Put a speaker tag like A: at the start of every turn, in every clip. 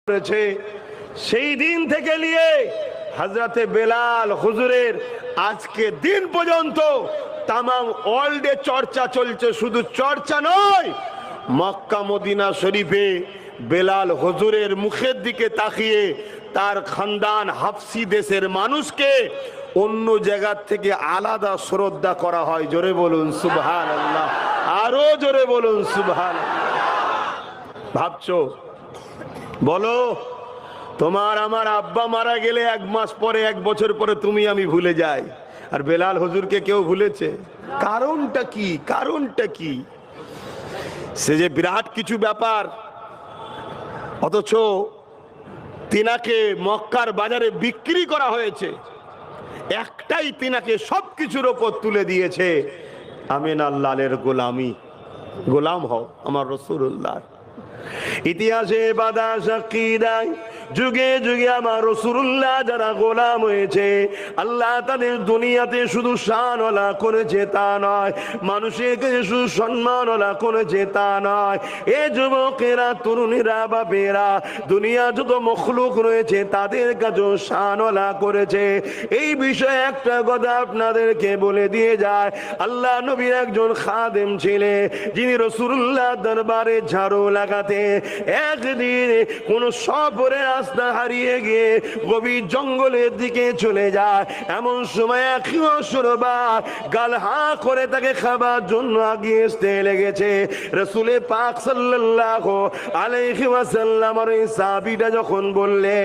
A: করেছে। সেই দিন থেকে নিয়ে হযরতে বেলাল হুজুরের আজকে দিন পর্যন্ত তামাম ওয়ার্ল্ডে চর্চা চলছে। শুধু চর্চা নয়, মক্কা মদিনা শরীফে বেলাল হুজুরের মুখের দিকে তাকিয়ে তার খানদান হাফসি দেশের মানুষকে অন্য জায়গার থেকে আলাদা শ্রদ্ধা করা হয়। জোরে বলুন সুবহানাল্লাহ, আরো জোরে বলুন সুবহানাল্লাহ। ভাবছো, বলো, তোমার আমার আব্বা মারা গেলে 1 মাস পরে 1 বছর পরে তুমি আমি ভুলে যাই, আর বেলাল হুজুরকে কেউ ভুলেছে? কারণটা কি? কারণটা কি? সে যে বিরাট কিছু ব্যাপার, অথচ তিনাকে মক্কার বাজারে বিক্রি করা হয়েছে। একটাই তিনাকে সবকিছুর ওপর তুলে দিয়েছে, আমিন আল্লাহর গোলামি, গোলাম হও আমার রাসূলুল্লাহ। ইতিহাসে বাদা সাক্ষী দেয়, যুগে যুগে আমার রাসূলুল্লাহ যারা গোলাম হয়েছে, আল্লাহ তাদের দুনিয়াতে শুধু শানওয়ালা করেছে তা নয়, মানুষের কাছে শুধু সম্মানওয়ালা করেছে তা নয়। এ যুবকেরা, তরুণীরা, বাপেরা, দুনিয়া যত মখলুক রয়েছে তাদের কাছেও শানওয়ালা করেছে। এই বিষয়ে একটা কথা আপনাদেরকে বলে দিয়ে যায়, আল্লাহ নবীর একজন খাদেম ছিলেন, যিনি রাসূলুল্লাহ দরবারে ঝাড়ু লাগাতে একদিন কোন সফরে রাস্তা হারিয়ে গিয়ে গভীর জঙ্গলের দিকে চলে যায়। এমন সময় এক অসুরবার গাল হা করে তাকে খাবার জন্য আগিয়ে আসতে লেগেছে। রাসূল পাক সাল্লাল্লাহু আলাইহি ওয়াসাল্লাম আর সাহাবীরা যখন বললে,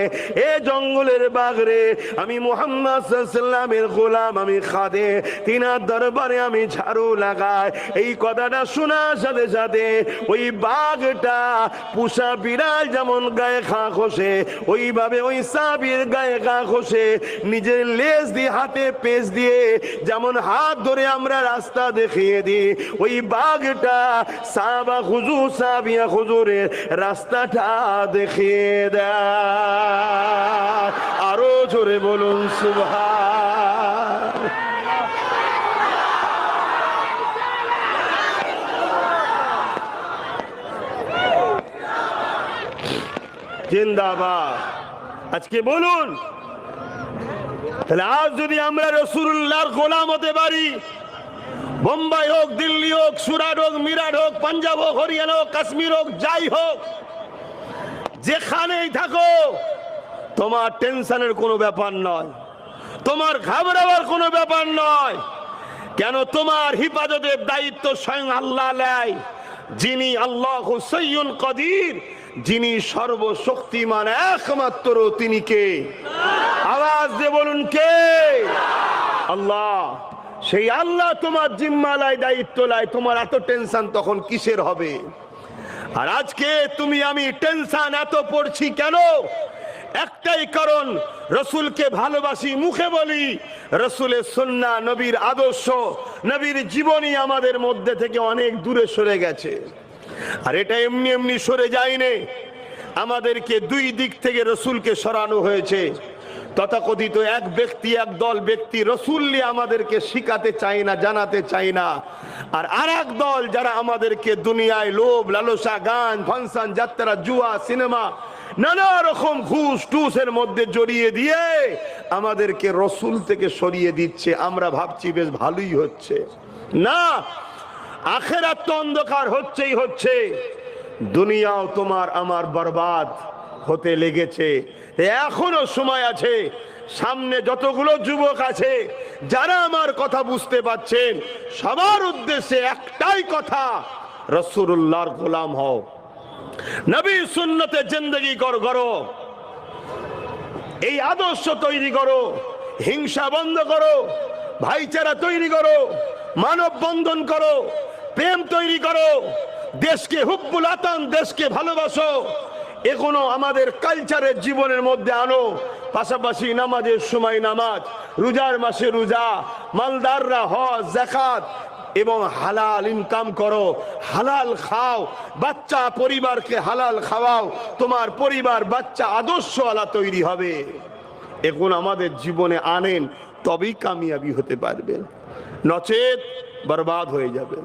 A: এ জঙ্গলের বাঘরে, আমি মুহাম্মদ সাল্লাল্লাহু আলাইহি ওয়াসাল্লামের গোলাম, আমি খাদেম, তিনার দরবারে আমি ঝাড়ু লাগাই, এই কথাটা শোনার সাথে সাথে ওই বাঘটা পুষা বিড়াল যেমন গায়ে ঘা ঘষে, ওইভাবে ওই সাহাবীর গায়ে ঘা ঘষে নিজের লেজ দিয়ে, হাতে পেঁচ দিয়ে যেমন হাত ধরে আমরা রাস্তা দেখিয়ে দিই, ওই বাঘটা সাহাবা হুজুর, সাহাবিয়া হুজুরের রাস্তাটা দেখিয়ে দেয়। আরো জোরে বলুন সুবহান। জিন্দাবাদ। আজকে বলুন, তাহলে আজ যদি আমরা রাসূলুল্লাহর গোলাম হতে পারি, বোম্বাই হোক, দিল্লি হোক, সুরাট হোক, মিরাট হোক, পাঞ্জাব হোক, হরিয়ানা হোক, কাশ্মীর হোক, যাই হোক, যেখানেই থাকো, তোমার টেনশনের কোনো ব্যাপার নয়, তোমার ঘাবড়াবার কোনো ব্যাপার নয়। কেন? তোমার হিফাজতের দায়িত্ব স্বয়ং আল্লাহ নেয়, যিনি আল্লাহু সাইয়্যুন কাদির, যিনি সর্বশক্তিমান, একমাত্র তিনি কে? আওয়াজ দিয়ে বলুন, কে? আল্লাহ। সেই আল্লাহ তোমার জিম্মালায় দায়িত্ব লাই, তোমার এত টেনশন তখন কিসের হবে? আর আজকে তুমি আমি টেনশন এত পড়ছি কেন? একটাই কারণ, রসুলকে ভালোবাসি, মুখে বলি, রসুলের সুন্নাহ, নবীর আদর্শ, নবীর জীবনী আমাদের মধ্যে থেকে অনেক দূরে সরে গেছে। আর এটা এমনি এমনি সরে যায়নি, আমাদেরকে দুই দিক থেকে রসুলকে সরানো হয়েছে। তথাকথিত এক ব্যক্তি, এক দল ব্যক্তি রসুল নিয়ে আমাদেরকে শিখাতে চায় না, জানাতে চায় না। আর আরেক দল যারা আমাদেরকে দুনিয়ায় লোভ, লালসা, গান, ফাংশন, যাত্রা, জুয়া, সিনেমা, নানা রকম ঘুষ টুসের মধ্যে জড়িয়ে দিয়ে আমাদেরকে রসুল থেকে সরিয়ে দিচ্ছে। আমরা ভাবছি বেশ ভালোই হচ্ছে। না, আখিরাত তো অন্ধকার হচ্ছেই হচ্ছে, দুনিয়াও তোমার আমার বরবাদ হতে লেগেছে। এখনো সময় আছে। সামনে যতগুলো যুবক আছে যারা আমার কথা বুঝতে পারছেন, সবার উদ্দেশ্যে একটাই কথা, রাসূলুল্লাহর গোলাম হও, নবীর সুন্নতে জিন্দেগি করো, এই আদর্শ তৈরি করো, হিংসা বন্ধ করো, ভাইচারা তৈরি করো, মানব বন্ধন করো, প্রেম তৈরি করো, দেশকে হুব্বুল আতান, দেশকে ভালোবাসো, এগুলো আমাদের কালচারের জীবনের মধ্যে আনো। পাশাপাশি নামাজের সময় নামাজ, রোজার মাসে রোজা, মালদাররা হজ, যাকাত এবং হালাল ইনকাম করো, হালাল খাও, বাচ্চা পরিবারকে হালাল খাওয়াও, তোমার পরিবার বাচ্চা আদর্শওয়ালা তৈরি হবে। এখন আমাদের জীবনে আনেন, তবেই কামিয়াবি হতে পারবেন, নচেত বরবাদ হয়ে যাবেন।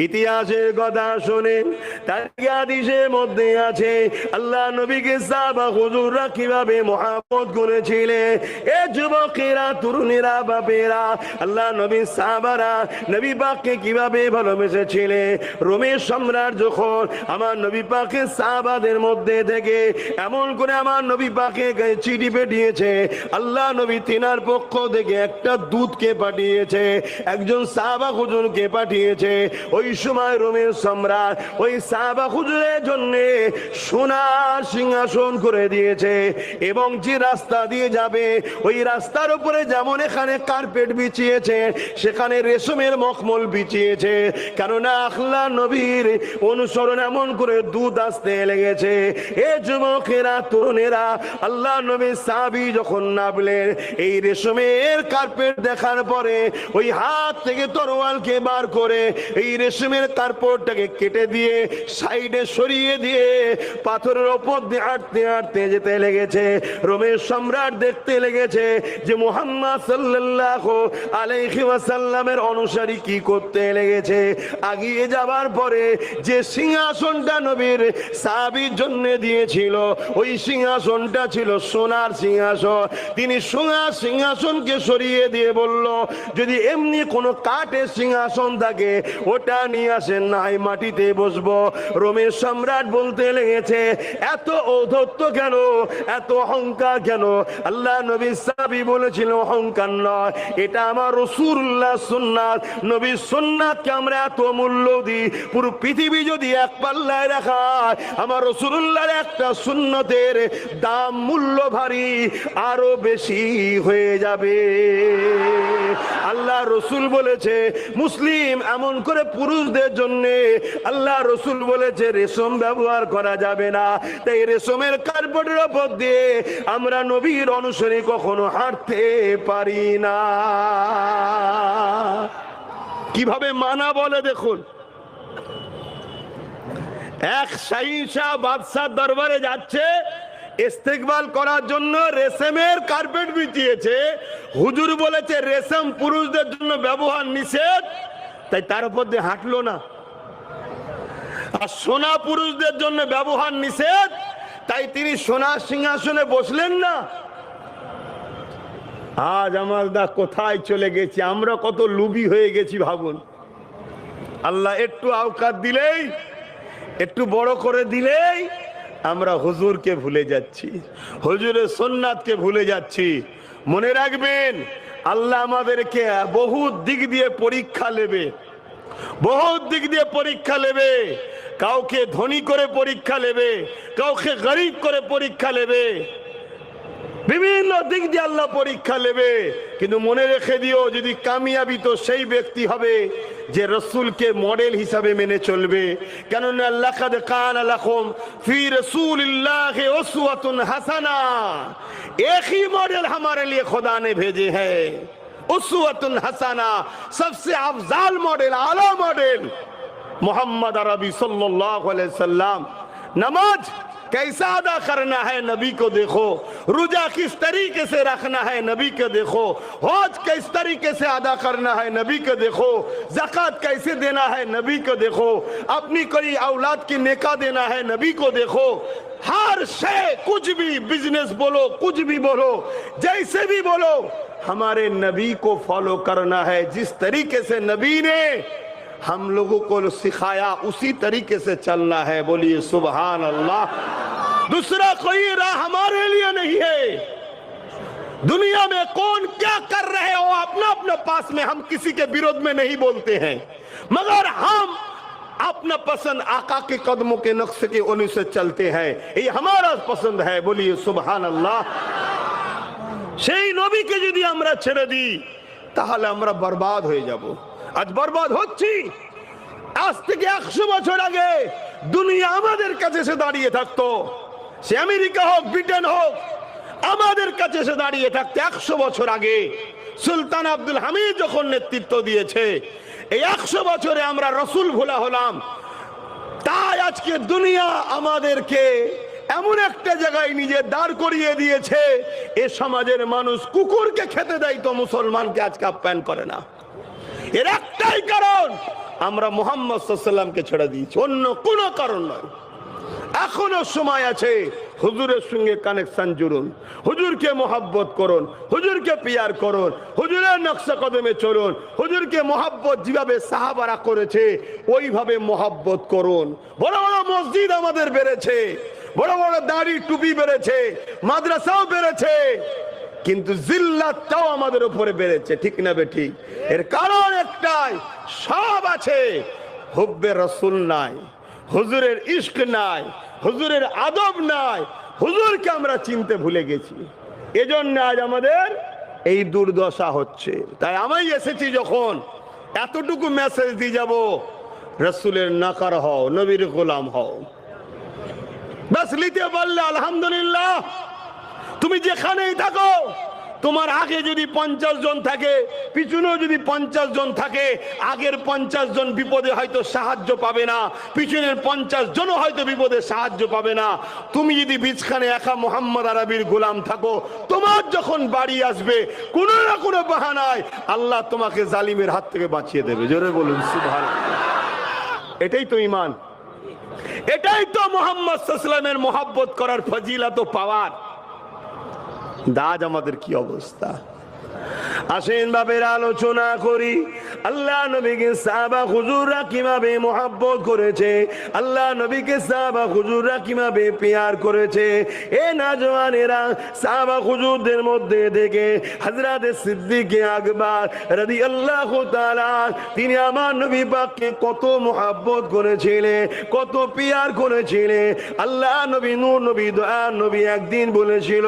A: ইতিহাসের কথা শোনেন, তার হাদিসের মধ্যে আছে আল্লাহ নবীকে সাহাবা হুজুররা কিভাবে মহব্বত করেছিলেন। এ যুবকেরা, তরুণেরা, বাপেরা, আল্লাহ নবী সাহাবারা নবী পাককে কিভাবে ভালোবেসেছিলেন। রোমের সম্রাট যখন আমার নবী পাকের সাহাবাদের মধ্যে থেকে এমন করে আমার নবী পাকে চিঠি পাঠিয়েছে, আল্লাহ নবী তিনার পক্ষ থেকে একটা দূতকে পাঠিয়েছে, একজন সাহাবা হুজুরকে পাঠিয়েছে। ওই সময় রোমের সম্রাট ওই সাহাবা হুজুরের জন্য সোনার সিংহাসন করে দিয়েছে, এবং যে রাস্তা দিয়ে যাবে ওই রাস্তার উপরে যেমন এখানে কার্পেট বিছিয়েছে, সেখানে রেশমের মখমল বিছিয়েছে। কেননা আল্লাহ নবীর অনুসরণ এমন করে দুধ আসতে লেগেছে। এ যুবকেরা, তরুণেরা, আল্লাহ নবী সাহাবী যখন নামলেন, এই রেশমের কার্পেট দেখার পরে ওই হাত থেকে তরোয়ালকে বার করে এই রেশমের কার্পেটটাকে কেটে দিয়ে সাইডে সরিয়ে দিয়ে পাথরের ওপর দিয়ে হাঁটতে হাঁটতে যেতে লেগেছে। রোমের সম্রাট দেখতে লেগেছে যে মুহাম্মদ সাল্লাল্লাহু আলাইহি ওয়াসাল্লামের অনুসারী কি করতে লেগেছে। আগিয়ে যাবার পরে যে সিংহাসনটা নবীর সাহাবীর জন্য দিয়েছিল, ওই সিংহাসনটা ছিল সোনার সিংহাসন। তিনি সোনার সিংহাসনকে সরিয়ে দিয়ে বলল, যদি এমনি কোনো কাঠের সিংহাসন থাকে ওটা নিয়ে আসেন, নাই মাটিতে বসবো। রোমের সম্রাট বলতে লেগেছে, এত ঔদ্ধত্য কেন, এত অহংকার কেন? আল্লাহ নবী সাহাবী বলেছিল, অহংকার নয়, এটা আমার রাসূলুল্লাহ সুন্নাত। নবীর সুন্নাতকে আমরা এত মূল্য দিই, পুরো পৃথিবী যদি এক পাল্লায় রাখা আমার রাসূলুল্লাহর একটা সুন্নতের দাম, মূল্য ভারী আরো বেশি হয়ে যাবে। আল্লাহ রসুল বলেছে, মুসলিম এমন করে পুরুষদের জন্য আল্লাহ রসুল বলেছে রেশম ব্যবহার করা যাবে না। তাই রেশমের কার্পেটের উপর দিয়ে আমরা নবীর অনুসরণে কখনো হাঁটতে পারি না। কিভাবে মানা বলে দেখুন। এক শাহিনশাহ বাদশার দরবারে যাচ্ছে, ইস্তেকবাল করার জন্য রেশমের কার্পেট বিছিয়েছে। হুজুর বলেছে রেশম পুরুষদের জন্য ব্যবহার নিষেধ, তাই তার উপর দিয়ে হাঁটলো না। আর সোনা পুরুষদের জন্য ব্যবহার নিষেধ, তাই তিনি সোনার সিংহাসনে বসলেন না। আজ আমরা কোথায় চলে গেছি, আমরা কত লুবি হয়ে গেছি ভাবুন। আল্লাহ একটু আওকাত দিলেই, একটু বড় করে দিলেই আমরা হুজুরকে ভুলে যাচ্ছি, হুজুরের সুন্নাতকে ভুলে যাচ্ছি। মনে রাখবেন, আল্লাহ আমাদেরকে বহু দিক দিয়ে পরীক্ষা নেবে, বহু দিক দিয়ে পরীক্ষা নেবে। কাউকে ধনী করে পরীক্ষা নেবে, কাউকে গরিব করে পরীক্ষা নেবে, বিভিন্ন দিক দিয়ে আল্লাহ পরীক্ষা নেবে। কিন্তু মনে রেখে দিও, যদি কামিয়াবি তো সেই ব্যক্তি হবে যে রসুলকে মডেল হিসাবে মেনে চলবে। কেননা লাকাদ কানা লাকুম ফি রাসূলিল্লাহি উসওয়াতুন হাসানা, एक ही मॉडल हमारे लिए खुदा ने भेजे हैं। उस्वतुन हसना, सबसे अफजाल मॉडल, आला मॉडल मोहम्मद अरबी सल्लल्लाहु अलैहि वसल्लम। नमाज कैसा अदा करना है नबी को देखो, रोजा किस तरीके से रखना है नबी को देखो, हज किस तरीके से अदा करना है नबी को देखो, ज़कात कैसे देना है नबी को देखो, अपनी कोई औलाद की नेका देना है नबी को देखो। हर शे, कुछ भी बिजनेस बोलो, कुछ भी बोलो, जैसे भी बोलो, हमारे नबी को फॉलो करना है। जिस तरीके से नबी ने हम लोगों को सिखाया उसी तरीके से चलना है। बोलिए सुभान अल्लाह। दूसरा कोई राह हमारे लिए नहीं है। दुनिया में कौन क्या कर रहे हो अपना अपना पास में, हम किसी के विरोध में नहीं बोलते हैं, मगर हम अपना पसंद आका के कदमों के नक्शे के अनुसार चलते हैं। ये हमारा पसंद है। बोलिए सुभान अल्लाह। সেই নবীকে যদি আমরা ছেড়ে দিই তাহলে আমরা বরবাদ হয়ে যাব। আজ বরবাদ হচ্ছি। আজ থেকে 100 বছর আগে দুনিয়া আমাদের কাছে এসে দাঁড়িয়ে থাকতো, সে আমেরিকা হোক, ব্রিটেন হোক, আমাদের কাছে এসে দাঁড়িয়ে থাকতো 100 বছর আগে। সুলতান আব্দুল হামিদ যখন নেতৃত্ব দিয়েছে, এই 100 বছরে আমরা রসুল ভোলা হলাম। তাই আজকে দুনিয়া আমাদেরকে এমন একটা জায়গায় নিজে দাঁড় করিয়ে দিয়েছে, এ সমাজের মানুষ কুকুরকে খেতে দেয় তো মুসলমানকে আজকে আপ্যায়ন করে না। এর একটাই কারণ, আমরা মুহাম্মদ সাল্লাল্লাহু আলাইহি ওয়াসাল্লামকে ছেড়ে দিয়েছি, অন্য কোনো কারণ নয়। এখনো সময় আছে, হুজুরের সঙ্গে কানেকশন জুড়ুন, হুজুরকে মোহাব্বত করুন, হুজুরকে পিয়ার করুন, হুজুরের নকশা কদমে চলুন, হুজুরকে মোহাব্বত যেভাবে সাহাবারা করেছে ওইভাবে মোহাব্বত করুন। বড় বড় মসজিদ আমাদের বেড়েছে, বড় বড় দাড়ি টুপি বেড়েছে, মাদ্রাসাও বেড়েছে, কিন্তু জিল্লাতটাও আমাদের উপরে বেড়েছে, ঠিক না বেঠিক? এর কারণ একটাই, সব আছে, হুব্বে রাসূল নাই, হুজুরের ইশক নাই, হুজুরের আদব নাই, হুজুরকে আমরা চিনতে ভুলে গেছি। এজন্য আজ আমাদের এই দুর্দশা হচ্ছে। তাই আমি এসেছি যখন, এতটুকু মেসেজ দিয়ে যাব, রাসূলের নকর হও, নবীর গোলাম হও। বাস নিতে পারলে আলহামদুলিল্লাহ। তুমি যেখানেই থাকো, তোমার আগে যদি 50 জন থাকে, পিছনেও যদি 50 জন থাকে, আগের 50 জন বিপদে হয়তো সাহায্য পাবে না, পিছনের 50 জনও হয়তো বিপদে সাহায্য পাবে না। তুমি যদি বিছখানে একা মোহাম্মদ আরবির গোলাম থাকো, তোমার যখন বাড়ি আসবে কোনো না কোনো বাহানায় আল্লাহ তোমাকে জালিমের হাত থেকে বাঁচিয়ে দেবে। জোরে বলুন সুবহানাল্লাহ। এটাই তো ঈমান, এটাই তো মুহাম্মদ সাল্লাল্লাহু আলাইহি ওয়াসাল্লামের মোহাব্বত করার ফজিলত ও পাওয়ার। দাজ আমাদের কি অবস্থা? আসেন বাবের আলোচনা করি, আল্লাহ নবীকে সাহাবা হুজুররা কিভাবে মোহাব্বত করেছে, আল্লাহ নবীকে সাহাবা হুজুররা কিভাবে পিয়ার করেছে। এ নওজওয়ানেরা, সাহাবা হুজুরদের মধ্যে থেকে হযরত সিদ্দিক আকবর রাদিয়াল্লাহু তাআলা, তিনি আমার নবী পাককে কত মোহাব্বত করেছিলেন, কত পিয়ার করেছিলেন। আল্লাহ নবী, নূর নবী, দয়ার নবী একদিন বলেছিল,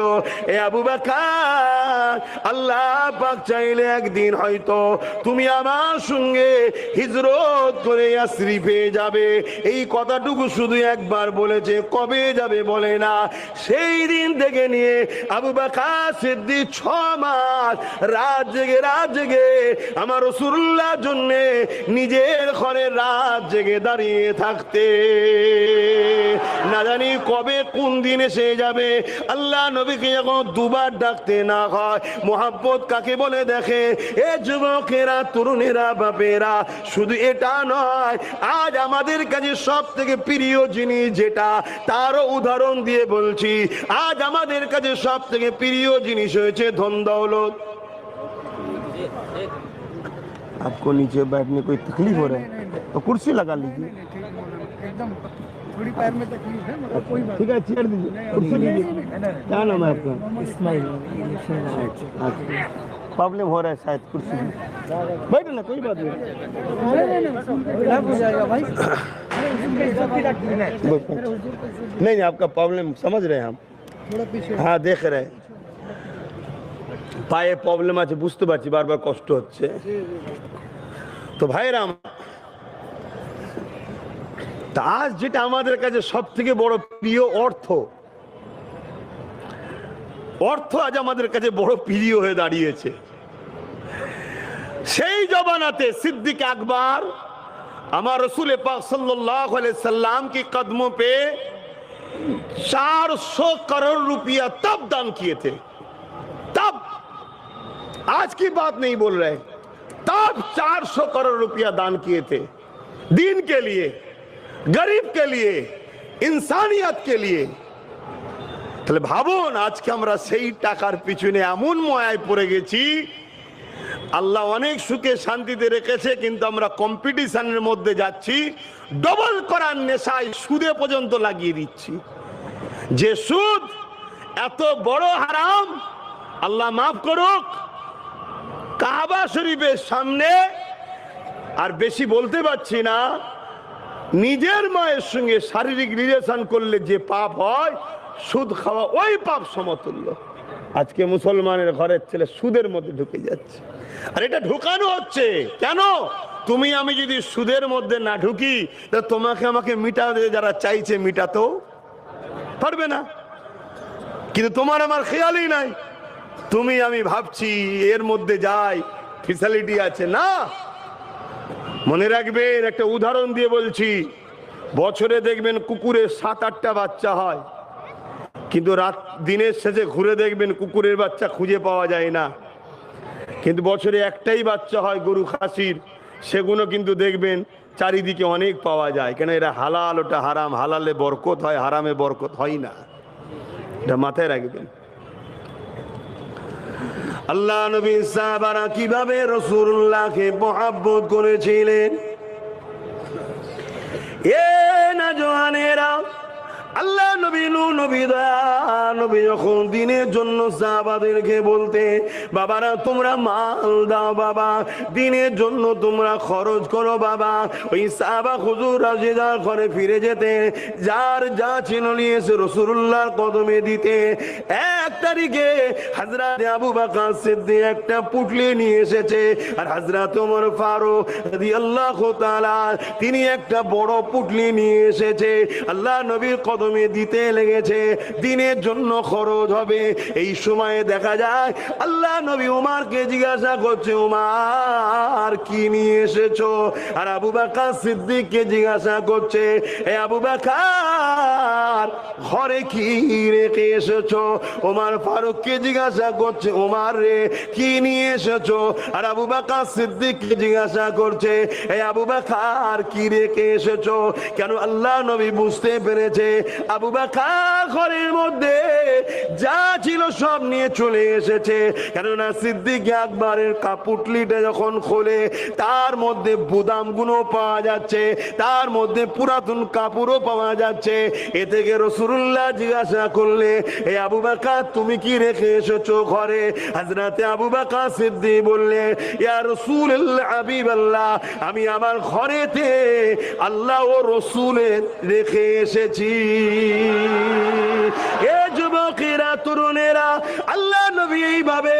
A: এ আবু বকর, আল্লাহ পাক চাইলে একদিন হয়তো তুমি আমার সঙ্গে হিজরত করে ইয়াসরিফে যাবে। এই কথাটুকু শুধু একবার বলেছে, কবে যাবে বলে না। সেই দিন থেকে নিয়ে আবু বকর সিদ্দিক 6 মাস রাত জেগে আমার রাসূলুল্লাহর জন্য নিজের ঘরে রাত জেগে দাঁড়িয়ে থাকতে, না জানি কবে কোন দিন এসে যাবে। আল্লাহ নবীকে যখন দুবার ডাকতে না হয়, মোহাব্বত কাকে বলে দেখে। এ যুবকেরা, তরুণেরা, বাপেরা, শুধু এটা নয়, আজ আমাদের কাছে সব থেকে প্রিয় জিনিস যেটা, তারও উদাহরণ দিয়ে বলছি। আজ আমাদের কাছে সব থেকে প্রিয় জিনিস হয়েছে ধন দৌলত। आपको नीचे बैठने कोई तकलीफ हो रहा है तो कुर्सी लगा लीजिए, थोड़ी पैर में तकलीफ है, मगर कोई बात ठीक है, चेयर दीजिए, कुर्सी लीजिए। क्या नाम है आपका? इस्माइल। प्रॉब्लम हो रहा है शायद, कुर्सी बैठो ना, कोई बात नहीं, हो जाएगा भाई। नहीं, आपका प्रॉब्लम समझ रहे हैं हम, हाँ देख रहे हैं। পায়ে প্রবলেম আছে বুঝতে পারছি, বারবার কষ্ট হচ্ছে। তো ভাইরা, তা আজ যেটা আমাদের কাছে সব থেকে বড় প্রিয়, অর্থ আজ আমাদের কাছে বড় প্রিয় হয়ে দাঁড়িয়েছে। সেই জমানাতে सिद्दीक अकबर আমার रसूल पाक सल्लल्लाहु अलैहि वसल्लम के कदमों पे 400 करोड़ रुपया तब दान किए थे, तब, आज की बात नहीं बोल रहे, तब 400 करोड़ रुपया दान किए थे, दीन के लिए, गरीब के लिए, इंसानियत के लिए। তাহলে ভাবুন, আজকে আমরা সেই টাকার পিছনে এমন ময়ায় পড়ে গেছি। আল্লাহ অনেক সুখে শান্তিতে রেখেছে, কিন্তু আমরা কম্পিটিশনের মধ্যে যাচ্ছি, ডবল করার নেশায় সুদে পর্যন্ত লাগিয়ে দিচ্ছি। যে সুদ এত বড় হারাম, আল্লাহ মাফ করুক, কাবা শরীফের সামনে, আর বেশি বলতে পারছি না, নিজের মায়ের সঙ্গে শারীরিক রিলেশন করলে যে পাপ হয়, সুদ খাওয়া ওই পাপ সমতুল্য। আজকে মুসলমানের ঘরের ছেলে সুদের মধ্যে ঢুকে যাচ্ছে, আর এটা ঢুকানো হচ্ছে কেন? তুমি আমি যদি সুদের মধ্যে না ঢুকি, তা তোমাকে আমাকে মিটাতে যারা চাইছে মিটাতেও পারবে না। কিন্তু তোমার আমার খেয়ালই নাই, তুমি আমি ভাবছি এর মধ্যে যাই, ফ্যাসিলিটি আছে না। মনে রাখবেন, একটা উদাহরণ দিয়ে বলছি, বছরে দেখবেন কুকুরের 7-8টা বাচ্চা হয়, কিন্তু রাত দিনের শেষে ঘুরে দেখবেন কুকুরের বাচ্চা খুঁজে পাওয়া যায় না। কিন্তু বছরে একটাই বাচ্চা হয় গরু খাসির, সেগুলো কিন্তু দেখবেন চারিদিকে অনেক পাওয়া যায়। কেন এরা হালাল, ওটা হারাম, হালালে বরকত হয়, হারামে বরকত হয় না, এটা মাথায় রাখবেন। আল্লাহ নবী সাহাবারা কিভাবে রাসূলুল্লাহকে মহব্বত করেছিলেন। এ নওজওয়ানেরা, আল্লাহ নবী নবী দয়া নবী যখন দিনের জন্য সাহাবাদেরকে বলতে, বাবারা তোমরা মাল দাও বাবা, দিনের জন্য তোমরা খরচ করো বাবা, ওই সাহাবা হুজুর রাজিদার ঘরে ফিরে যেতে, যার যা ছিল নিয়ে এসে রাসূলুল্লাহর কদমে দিতে। এক তারিখে হযরত আবু বকর সিদ্দিক একটা পুটলি নিয়ে এসেছে, আর হযরত ওমর ফারুক রাদিয়াল্লাহু তাআলা তিনি একটা বড় পুটলি নিয়ে এসেছে। আল্লাহ নবীর কদমে দিতে লেগেছে, দিনের জন্য খরচ হবে। এই সময়ে দেখা যায় আল্লাহ নবী উমারকে জিজ্ঞাসা করছে, উমার কি নিয়ে এসেছো? আর আবু বকর সিদ্দিককে জিজ্ঞাসা করছে, এ আবু বকর ঘরে কি রেখে এসেছো? ওমর ফারুককে জিজ্ঞাসা করছে, ওমর রে কি নিয়ে এসেছো? আর আবু বকর সিদ্দিককে জিজ্ঞাসা করছে, এ আবু বকর কি রেখে এসেছো? কেন আল্লাহ নবী বুঝতে পেরেছে আবু বকর ঘরের মধ্যে যা ছিল সব নিয়ে চলে এসেছে। কেননা সিদ্দিক আকবরের কাপুটলিটা যখন খোলে, তার মধ্যে বুদামগুলো পাওয়া যাচ্ছে, তার মধ্যে পুরাতন কাপড়ও পাওয়া যাচ্ছে। এ থেকে রাসূলুল্লাহ জিজ্ঞাসা করলে, এ আবু বকর তুমি কি রেখে এসেছো ঘরে? হযরতে আবু বকর সিদ্দিক বললে, ইয়া রাসূলুল্লাহ হাবিবাল্লাহ, আমি আমার ঘরেতে আল্লাহ ও রাসূলের রেখে এসেছি। এ যুবকেরা, তরুণেরা, আল্লাহ নবী এইভাবে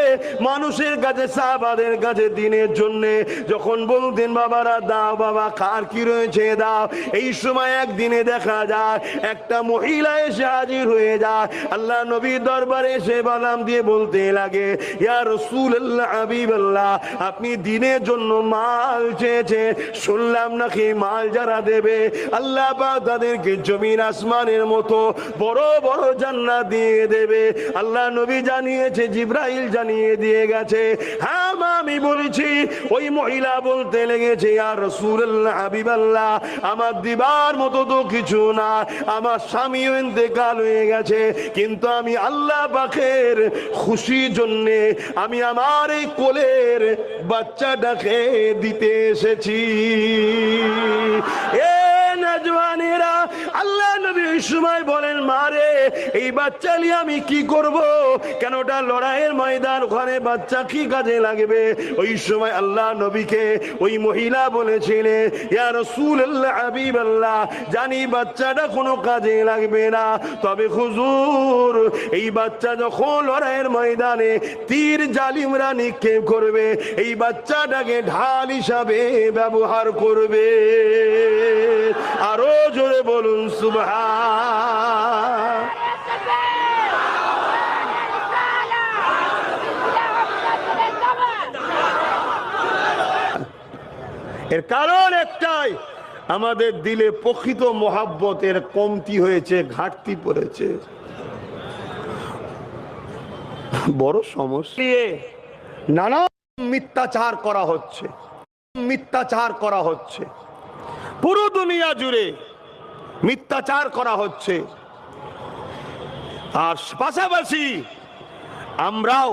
A: মানুষের কাছে, সাহাবাদের কাছে দিনের জন্য যখন বলতেন, বাবারা দাও বাবা, কার কি রয়েছে দাও। এই সময় একদিনে দেখা যায় একটা মহিলা এসে হাজির হয়ে যায়, আল্লাহ নবীর দরবারে এসে বাদাম দিয়ে বলতে লাগে, ইয়া রাসূলুল্লাহ হাবিবাল্লাহ, আপনি দিনের জন্য মাল চেয়েছে, শুনলাম নাকি মাল যারা দেবে আল্লাহ পাক তাদেরকে জমিন আসমানের মতো বড় বড় জান্নাত দিয়ে দেবে। আল্লাহ নবী জানিয়েছে, জিবরাইল জানিয়ে দিয়ে গেছে। হ্যাঁ মা, আমি বলেছি। ওই মহিলা বলতে লেগেছে, ইয়া রাসূলুল্লাহ হাবিবাল্লাহ, আমার দিবার মতো তো কিছু না, আমার স্বামীও ইন্তেকাল হয়ে গেছে, কিন্তু আমি আল্লাহ পাকের খুশির জন্য আমি আমার এই কোলের বাচ্চাটাকে দিতে এসেছি। এ নওজওয়ানেরা, আল্লাহ নবী ওই সময় বলেন, মারে এই বাচ্চা নিয়ে আমি কি করব? কেন ওটা লড়াইয়ের ময়দান, ওখানে বাচ্চা কি কাজে লাগবে? ওই সময় আল্লাহ নবীকে ওই মহিলা বলেছিলেন, ইয়া রাসূলুল্লাহ হাবিবাল্লাহ, জানি বাচ্চাটা কোনো কাজে লাগবে না, তবে হুজুর এই বাচ্চা যখন লড়াইয়ের ময়দানে তীর জালিমরা নিক্ষেপ করবে, এই বাচ্চাটাকে ঢাল হিসাবে ব্যবহার করবে। আরো জোরে বলুন সুবহান। এর কারণ একটাই, আমাদের দিলে প্রকৃত মহাব্বতের কমতি হয়েছে, ঘাটতি পড়েছে, বড় সমস্যা। নানা মিথ্যাচার করা হচ্ছে, মিথ্যাচার করা হচ্ছে, পুরো দুনিয়া জুড়ে মিথ্যাচার করা হচ্ছে। আর পাশাপাশি আমরাও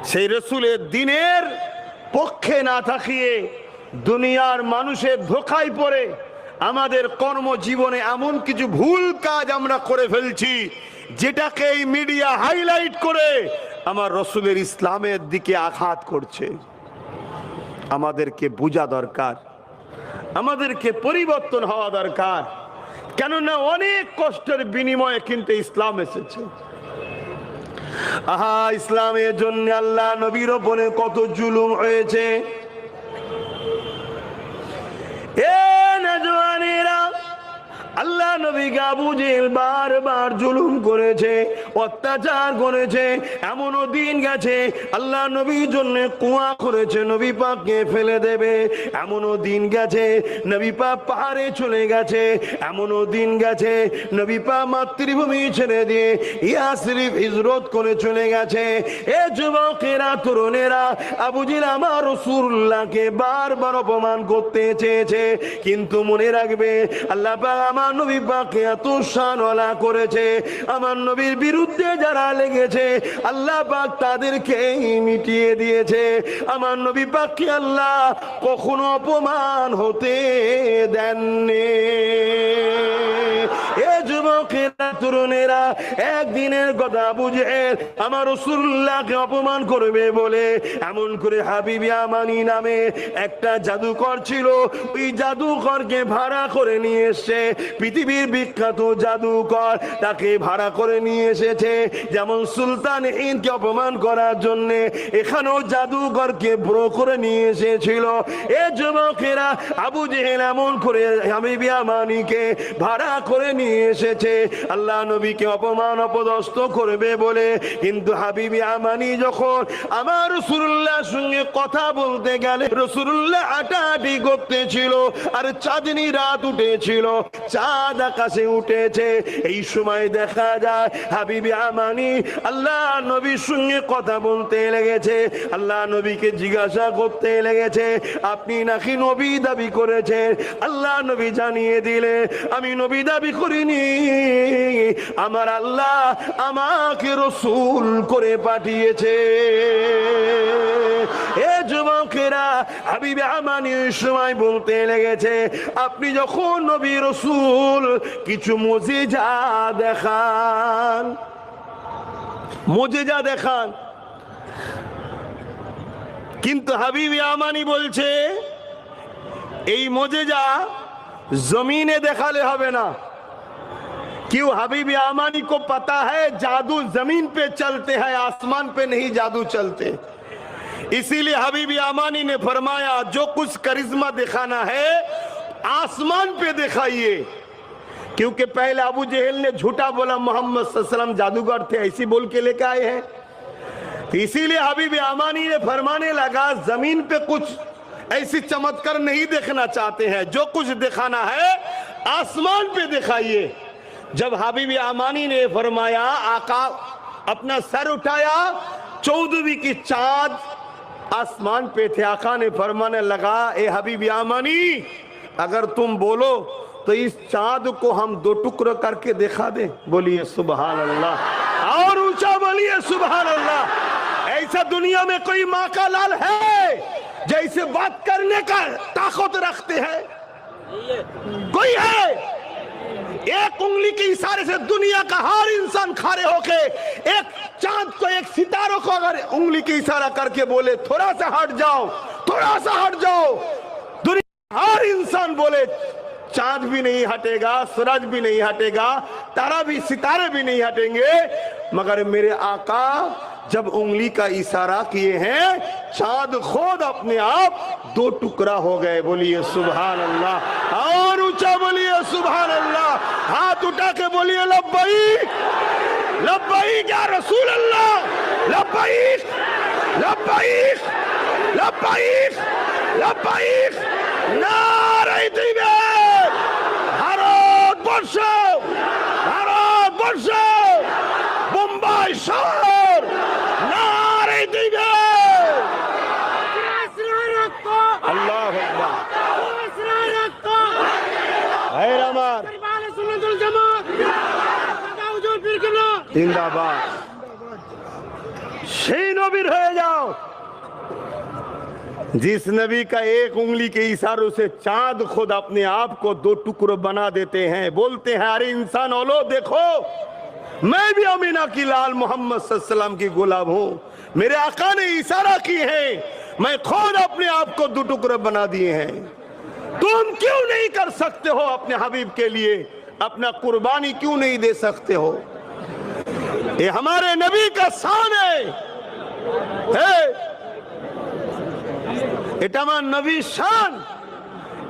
A: সেই রাসূলের দ্বীনের পক্ষে না থাকিয়ে দুনিয়ার মানুষের ধোঁকায় পড়ে আমাদের কর্মজীবনে এমন কিছু ভুল কাজ আমরা করে ফেলছি, যেটাকে এই মিডিয়া হাইলাইট করে আমার রাসূলের ইসলামের দিকে আঘাত করছে। আমাদেরকে বোঝা দরকার, আমাদেরকে পরিবর্তন হওয়া দরকার। কেননা অনেক কষ্টের বিনিময়ে কিন্তু ইসলাম এসেছে। আহা, ইসলামের জন্য আল্লাহ নবীর উপরে কত জুলুম হয়েছে। এ নওজওয়ানেরা, আল্লাহ নবীকে আবু জেহেল বারবার জুলুম করেছে, অত্যাচার করেছে। এমনও দিন গেছে আল্লাহ নবীর জন্য কুয়া করেছে, নবী পাককে ফেলে দেবে। এমনও দিন গেছে নবী পাক পাহাড়ে চলে গেছে। এমনও দিন গেছে নবী পাক মাতৃভূমি ছেড়ে দিয়ে ইয়াসরিব হিজরত করে চলে গেছে। এ যুবকেরা, তরুণেরা, আবু জেহেল আমার রাসূলুল্লাহকে বারবার অপমান করতে চেয়েছে, কিন্তু মনে রাখবে আল্লাহ পাক আমার নবী পাককে এত শানওয়ালা করেছে। আমার নবীর বিরুদ্ধে যারা লেগেছে আল্লাহ পাক তাদেরকে মিটিয়ে দিয়েছে। আমার নবী পাককে আল্লাহ কখনো অপমান হতে দেননি। এ যুবকেরা, তরুণেরা, একদিনের কথা, আবু জেহেল আমার রাসূলুল্লাহকে অপমান করবে বলে এমন করে হাবিব ইয়ামানি নামে একটা জাদুকর ছিল, ওই জাদুকরকে ভাড়া করে নিয়ে এসেছে। পৃথিবীর বিখ্যাত জাদুকর, তাকে ভাড়া করে নিয়ে এসেছে। যেমন সুলতান হিন্দকে অপমান করার জন্য এখানেও জাদুকরকে ভ্রো করে নিয়ে এসেছিল। এ যুবকেরা, আবু জেহেল এমন করে হাবিব ইয়ামানিকে ভাড়া করে নিয়ে এসেছে আল্লাহ নবীকে অপমান অপদস্থ করবে বলে। কিন্তু হাবিব ইয়ামানি যখন আমার রাসূলুল্লাহর সঙ্গে কথা বলতে গেলে, রাসূলুল্লাহ হাঁটাহাঁটি করতেছিল আর চাঁদনি রাত উঠেছিল, চাঁদ আকাশে উঠেছে। এই সময় দেখা যায় হাবিব ইয়ামানি আল্লাহ নবীর সঙ্গে কথা বলতে লেগেছে। আল্লাহ নবীকে জিজ্ঞাসা করতে লেগেছে, আপনি নাকি নবী দাবি করেছেন? আল্লাহ নবী জানিয়ে দিলে, আমি নবী দাবি করিনি, আমার আল্লাহ আমাকে রাসূল করে পাঠিয়েছে। এ যুবকেরা, হাবিব ইয়ামানি সময় বলতে লেগেছে, আপনি যখন নবী রাসূল কিছু মুজিজা দেখান, মুজিজা দেখান। কিন্তু হাবিব ইয়ামানি বলছে এই মুজিজা जमीने देखाले हवे ना। क्यों? हबीब यामानी को पता है जादू जमीन पे चलते हैं, आसमान पे नहीं जादू चलते। इसीलिए हबीब यामानी ने फरमाया जो कुछ करिश्मा दिखाना है आसमान पे दिखाइए। क्योंकि पहले अबू जहेल ने झूठा बोला मोहम्मद सल्लल्लाहु अलैहि वसल्लम जादूगर थे, ऐसी बोल के लेके आए हैं। तो इसीलिए हबीब यामानी ने फरमाने लगा जमीन पे कुछ ऐसी चमत्कार नहीं देखना चाहते हैं, जो कुछ दिखाना है आसमान पे दिखाइए। जब हबीब यामानी ने फरमाया, आका अपना सर उठाया, 14वीं की चांद आसमान पे थे। आका ने फरमाने लगा, ए हबीब यामानी अगर तुम बोलो तो इस चांद को हम 2 टुकड़े करके दिखा दे। बोलिए सुभान अल्लाह, और ऊंचा बोलिए सुभान अल्लाह। ऐसा दुनिया में कोई माँ का लाल है जैसे बात करने का ताकत रखते हैं? कोई है? एक उंगली के इशारे से दुनिया का हर इंसान खड़े होके एक चांद को, एक सितारों को अगर उंगली के इशारा करके बोले थोड़ा सा हट जाओ, थोड़ा सा हट जाओ, दुनिया हर इंसान बोले चांद भी नहीं हटेगा, सूरज भी नहीं हटेगा, तारा भी, सितारे भी नहीं हटेंगे। मगर मेरे आका जब उंगली का इशारा किए हैं चांद खुद अपने आप 2 टुकड़ा हो गए। बोलिए सुभान अल्लाह, और ऊंचा बोलिए सुभान अल्लाह। हाथ उठा के बोलिए लब्बैक लब्बैक या रसूल अल्लाह, लब्बैक लब्बैक लब्बैक लब्बैक। नारे तकबीर। ভারতবর্ষ, ভারতবর্ষ, বোম্বাই শহর, নারে তকবীর। আল্লাহু আকবার। ভাইরা আমার, জিন্দাবাদ। সেই নবীর হয়ে যাও जिस नबी का एक उंगली के इशारों से चांद खुद अपने आप को 2 टुकड़े बना देते हैं। बोलते हैं अरे इंसान ओलो देखो, मैं भी अमीना की लाल मोहम्मद सल्लल्लाहु अलैहि वसल्लम की गुलाम हूँ, मेरे आका ने इशारा की है, मैं खुद अपने आप को 2 टुकड़े बना दिए हैं। तुम क्यों नहीं कर सकते हो अपने हबीब के लिए? अपना कुर्बानी क्यों नहीं दे सकते हो? ये हमारे नबी का शान है। এটা আমার নবীর শান,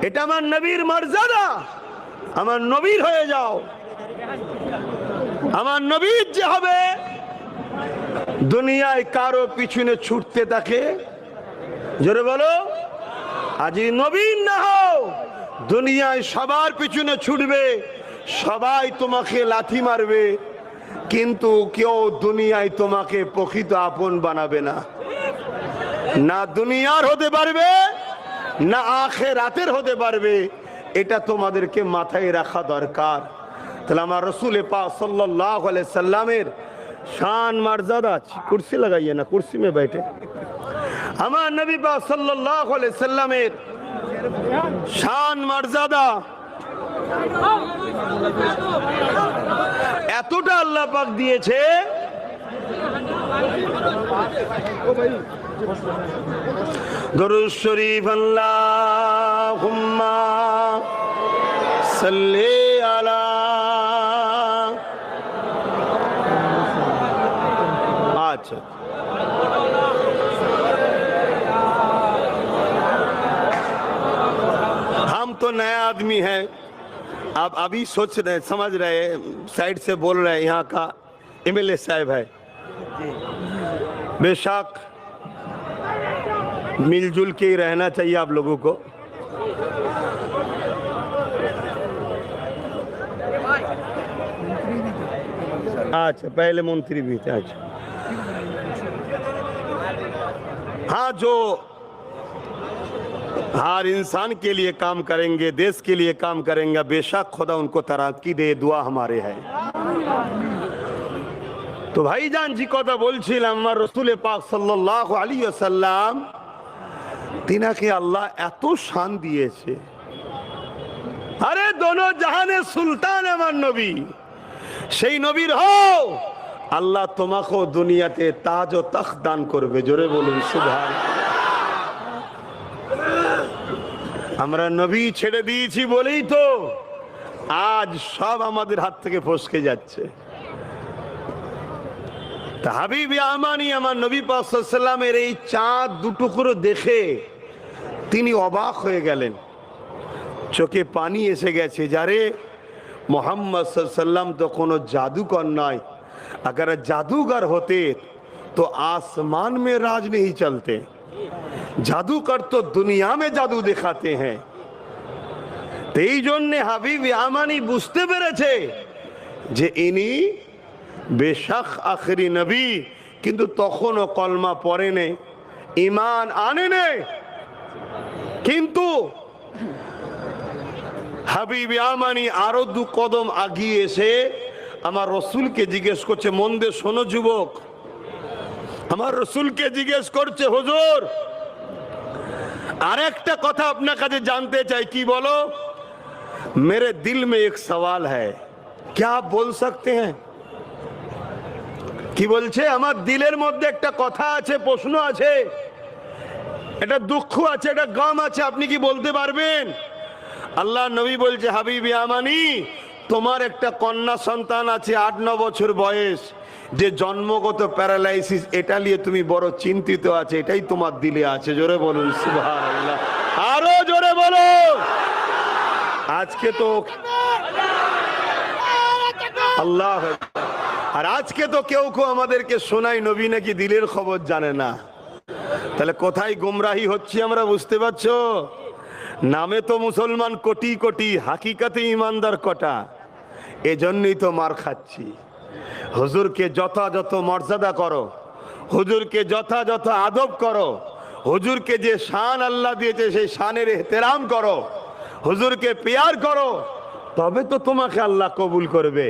A: এটা আমার নবীর মর্যাদা। আমার নবীর হয়ে যাও। আমার নবীর যে হবে, দুনিয়ায় কারো পিছনে ছুটতে থাকে, জোরে বলো, আজ নবীর না হও, দুনিয়ায় সবার পিছনে ছুটবে, সবাই তোমাকে লাথি মারবে, কিন্তু কেউ দুনিয়ায় তোমাকে প্রকৃত আপন বানাবে না। না দুনিয়ার হতে পারবে, না আখিরাতের হতে পারবে। এটা তোমাদেরকে মাথায় রাখা দরকার। তাহলে আমার রসুল পাক सल्लल्लाहु अलैहि वसल्लमेর शान मर्यादा, कुर्सी लगाइए ना, कुर्सी में बैठे। আমার নবী পাক सल्लल्लाहु अलैहि वसल्लमेর शान मर्यादा এতটা আল্লাহ পাক দিয়েছে, দরুদ শরীফ আল্লাহুম্মা সাল্লি আলা। अच्छा, हम तो नया आदमी है, आप अभी सोच रहे, समझ रहे, साइड से बोल रहे हैं, यहाँ का एमएलए साहब है। बेशक मिलजुल के ही रहना चाहिए आप लोगों को। अच्छा, पहले मंत्री भी थे। अच्छा, हाँ, जो हर इंसान के लिए काम करेंगे, देश के लिए काम करेंगे, बेशक खुदा उनको तरक्की दे, दुआ हमारे है। तो ভাইজান জি কথা বলছিলাম, আমার রসুল পাক সাল্লাল্লাহু আলাইহি ওয়াসাল্লাম, তিনাকে আল্লাহ এত শান দিয়েছে। আরে দোনো জাহানের সুলতান আমার নবী, সেই নবীর হও, আল্লাহ তোমাকেও দুনিয়াতে তাজ ও তখ্ত দান করবে। জোরে বলুন সুবহান। আমরা নবী ছেড়ে দিয়েছি বলেই তো আজ সব আমাদের হাত থেকে ফসকে যাচ্ছে। তা হাবিব আমানি আমার নবী পাক সাল্লাল্লাহু আলাইহি ওয়াসাল্লামের এই চাঁদ দুটুকরো দেখে তিনি অবাক হয়ে গেলেন, চোখে পানি এসে গেছে। যারে मोहम्मद सल्लल्लाहु अलैहि वसल्लम तो कोनो जादूगर नয়, अगर जादूगर होते तो आसमान में राज नहीं चलते। जादूगर तो दुनिया में जादू दिखाते हैं। तो এই জন্য হাবিব আমানি বুঝতে পেরেছে যে ইনি বেশক আখরি নবী, কিন্তু তখনও কলমা পড়ে নেই, ঈমান আনে নেই। কিন্তু হাবিব আমানি আরো দু কদম আগিয়ে এসে আমার রসুলকে জিজ্ঞেস করছে, মন দিয়ে শোনো যুবক, আমার রসুলকে জিজ্ঞেস করছে, হুজুর আরেকটা কথা আপনার কাছে জানতে চাই। কি বলো? मेरे दिल में एक सवाल है, क्या आप बोल सकते हैं? কি বলছে? আমার দিলের মধ্যে একটা কথা আছে, প্রশ্ন আছে, এটা দুঃখ আছে, এটা গম আছে, আপনি কি বলতে পারবেন? আল্লাহ নবী বলছে, হাবিবি আমানি, তোমার একটা কন্যা সন্তান আছে 8-9 বছর বয়স, যে জন্মগত প্যারালাইসিস, এটা নিয়ে তুমি বড় চিন্তিত আছে, এটাই তোমার দিলে আছে। জোরে বলুন সুবহানাল্লাহ, আরো জোরে বলো। আজকে তো আল্লাহ, আর আজকে তো কেউ কেউ আমাদেরকে শোনায় নবী নাকি দিলের খবর জানে না। তাহলে কোথায় গুমরাহি হচ্ছে আমরা বুঝতে পারছো? নামে তো মুসলমান কোটি কোটি, হাকিকাতে ইমানদার কটা। এজন্যই তো মার খাচ্ছি। হুজুরকে যথাযথ মর্যাদা করো, হুজুরকে যথাযথ আদব করো, হুজুরকে যে শান আল্লাহ দিয়েছে সেই শানের এহতেরাম করো, হুজুরকে প্যার করো, তবে তো তোমাকে আল্লাহ কবুল করবে।